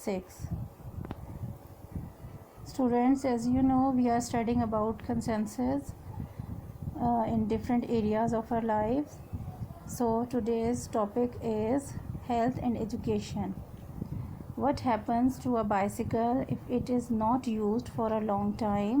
6। Students, as you know, we are studying about consensus in different areas of our lives. So today's topic is health and education. What happens to a bicycle if it is not used for a long time?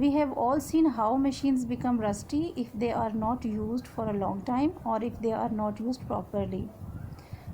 We have all seen how machines become rusty if they are not used for a long time or if they are not used properly.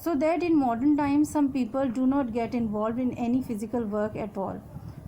So that in modern times some people do not get involved in any physical work at all.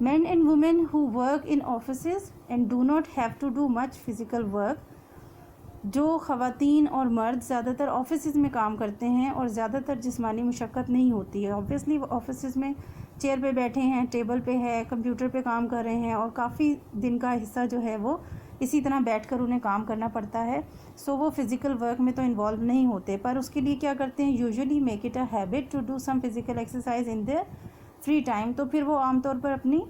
Men and women who work in offices and do not have to do much physical work جو خواتین اور مرد زیادہ تر offices میں کام کرتے ہیں اور زیادہ تر جسمانی مشقت نہیں ہوتی ہے. آبویسلی وہ آفیسز میں چیئر پہ بیٹھے ہیں, ٹیبل پہ ہے, کمپیوٹر پہ کام کر رہے ہیں اور کافی دن کا حصہ جو ہے وہ اسی طرح بیٹھ کر انہیں کام کرنا پڑتا ہے. سو وہ فزیکل ورک میں تو انوالو نہیں ہوتے, پر اس کے لیے کیا کرتے ہیں, usually make it a habit to do some physical exercise in their free time. تو پھر وہ عام طور پر اپنی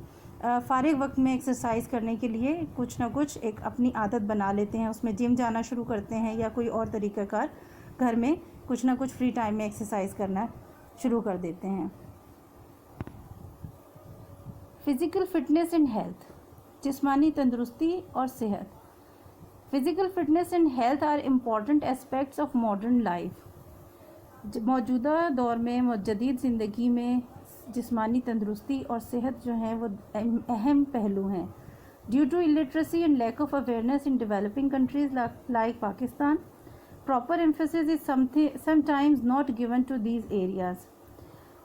فارغ وقت میں ایکسرسائز کرنے کے لیے کچھ نہ کچھ ایک اپنی عادت بنا لیتے ہیں. اس میں جم جانا شروع کرتے ہیں یا کوئی اور طریقہ کار گھر میں کچھ نہ کچھ فری ٹائم میں ایکسرسائز کرنا شروع کر دیتے ہیں. فزیکل فٹنس اینڈ ہیلتھ, جسمانی تندرستی اور صحت. Physical fitness and health are important aspects of modern life. موجودہ دور میں جدید زندگی میں جسمانی تندرستی اور صحت جو ہیں وہ اہم پہلو ہیں. Due to illiteracy and lack of awareness in developing countries like Pakistan, proper emphasis is sometimes not given to these areas.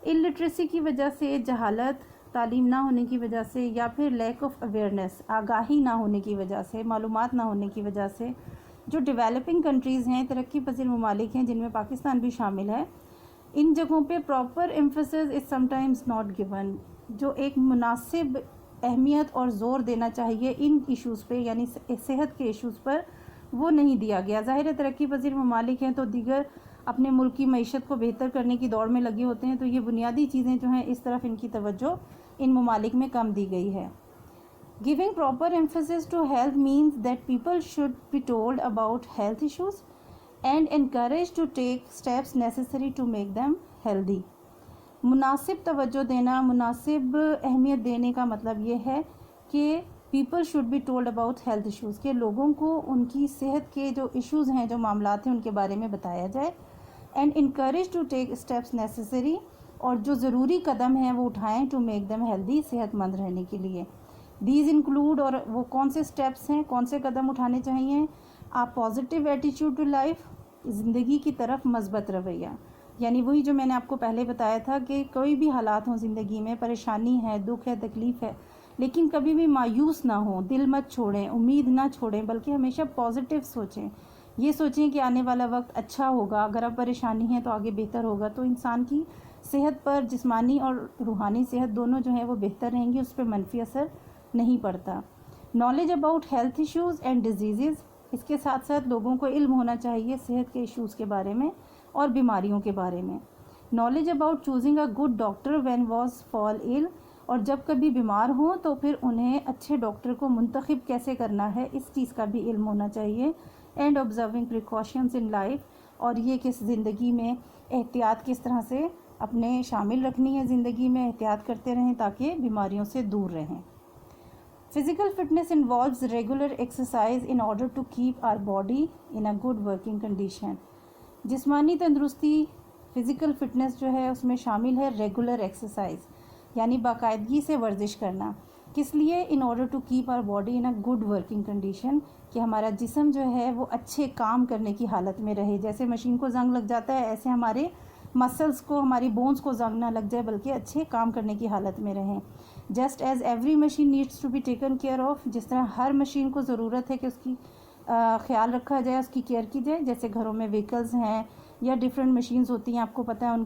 illiteracy کی وجہ سے, جہالت, تعلیم نہ ہونے کی وجہ سے, یا پھر لیک آف اویئرنیس, آگاہی نہ ہونے کی وجہ سے, معلومات نہ ہونے کی وجہ سے, جو ڈیولپنگ کنٹریز ہیں, ترقی پذیر ممالک ہیں جن میں پاکستان بھی شامل ہے, ان جگہوں پہ proper emphasis is some times not given. جو ایک مناسب اہمیت اور زور دینا چاہیے ان ایشوز پہ, یعنی صحت کے ایشوز پر, وہ نہیں دیا گیا. ظاہر ترقی پذیر ممالک ہیں تو دیگر اپنے ملک کی معیشت کو بہتر کرنے کی دوڑ میں لگے ہوتے ہیں, تو یہ بنیادی چیزیں جو ہیں اس طرف ان کی توجہ ان ممالک میں کم دی گئی ہے. Giving proper emphasis to health means that people should be told about health issues and encouraged to take steps necessary to make them healthy. مناسب توجہ دینا, مناسب اہمیت دینے کا مطلب یہ ہے کہ people should be told about health issues, کہ لوگوں کو ان کی صحت کے جو ایشوز ہیں, جو معاملات ہیں, ان کے بارے میں بتایا جائے. and encouraged to take steps necessary, اور جو ضروری قدم ہیں وہ اٹھائیں to make them healthy, صحت مند رہنے کے لیے. دیز انکلوڈ, اور وہ کون سے سٹیپس ہیں, کون سے قدم اٹھانے چاہیے. آپ پازیٹیو ایٹیچیوڈ ٹو لائف, زندگی کی طرف مثبت رویہ, یعنی وہی جو میں نے آپ کو پہلے بتایا تھا کہ کوئی بھی حالات ہوں زندگی میں, پریشانی ہے, دکھ ہے, تکلیف ہے, لیکن کبھی بھی مایوس نہ ہوں, دل مت چھوڑیں, امید نہ چھوڑیں, بلکہ ہمیشہ پازیٹیو سوچیں. یہ سوچیں کہ آنے والا وقت اچھا ہوگا, اگر اب پریشانی ہے تو آگے بہتر ہوگا. تو انسان کی صحت پر, جسمانی اور روحانی صحت دونوں جو ہیں وہ بہتر رہیں گی, اس پہ منفی اثر نہیں پڑتا. Knowledge about health issues and diseases, اس کے ساتھ ساتھ لوگوں کو علم ہونا چاہیے صحت کے ایشوز کے بارے میں اور بیماریوں کے بارے میں. Knowledge about choosing a good doctor when was fall L, اور جب کبھی بیمار ہوں تو پھر انہیں اچھے ڈاکٹر کو منتخب کیسے کرنا ہے, اس چیز کا بھی علم ہونا چاہیے. And observing precautions in life, اور یہ کہ زندگی میں احتیاط کس طرح سے اپنے شامل رکھنی ہے, زندگی میں احتیاط کرتے رہیں تاکہ بیماریوں سے دور رہیں. Physical fitness involves regular exercise in order to keep our body in a good working condition. جسمانی تندرستی, فزیکل فٹنس جو ہے اس میں شامل ہے ریگولر ایکسرسائز, یعنی باقاعدگی سے ورزش کرنا. کس لیے؟ In order to keep our body in a good working condition, کہ ہمارا جسم جو ہے وہ اچھے کام کرنے کی حالت میں رہے. جیسے مشین کو زنگ لگ جاتا ہے, ایسے ہمارے مسلس کو, ہماری بونز کو زنگ نہ لگ جائے, بلکہ اچھے کام کرنے کی حالت میں رہیں. Just as every machine needs to be taken care of, جس طرح ہر مشین کو ضرورت ہے کہ اس کی خیال رکھا جائے, اس کی کیئر کی جائے. جیسے گھروں میں وہیکلز ہیں یا ڈفرینٹ مشینز ہوتی ہیں, آپ کو پتہ ہے ان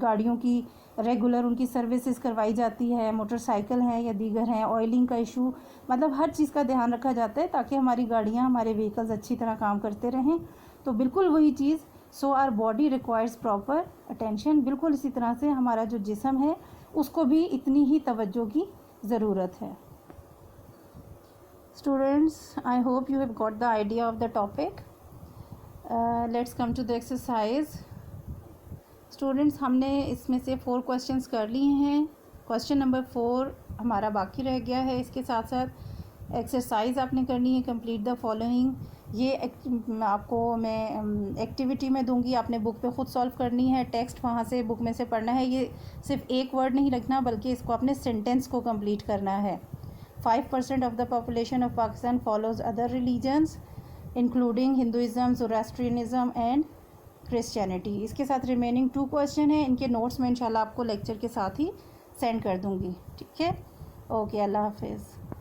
گاڑیوں کی ریگولر ان کی سروسز کروائی جاتی ہے, موٹر سائیکل ہیں یا دیگر ہیں, آئلنگ کا ایشو, مطلب ہر چیز کا دھیان رکھا جاتا ہے تاکہ ہماری گاڑیاں, ہمارے وہیکلز اچھی طرح کام کرتے رہیں. تو بالکل وہی چیز, so our body requires proper attention, بالکل اسی طرح سے ہمارا جو جسم ہے اس کو بھی اتنی ہی توجہ کی ضرورت ہے. Students, I hope you have got the idea of the topic. Let's come to the exercise. Students, ہم نے اس میں سے 4 questions کر لیے ہیں. Question number 4 ہمارا باقی رہ گیا ہے. اس کے ساتھ ساتھ ایکسرسائز آپ نے کرنی ہے, complete the following. یہ آپ کو میں ایکٹیویٹی میں دوں گی, آپ نے بک پہ خود سولو کرنی ہے, ٹیکسٹ وہاں سے بک میں سے پڑھنا ہے. یہ صرف ایک ورڈ نہیں رکھنا بلکہ اس کو اپنے سینٹینس کو کمپلیٹ کرنا ہے. 5% of the population of Pakistan follows other religions including Hinduism, Zoroastrianism and Christianity. اس کے ساتھ ریمیننگ 2 کویسچن ہیں, ان کے نوٹس میں انشاءاللہ آپ کو لیکچر کے ساتھ ہی سینڈ کر دوں گی. ٹھیک ہے, اوکے, اللہ حافظ.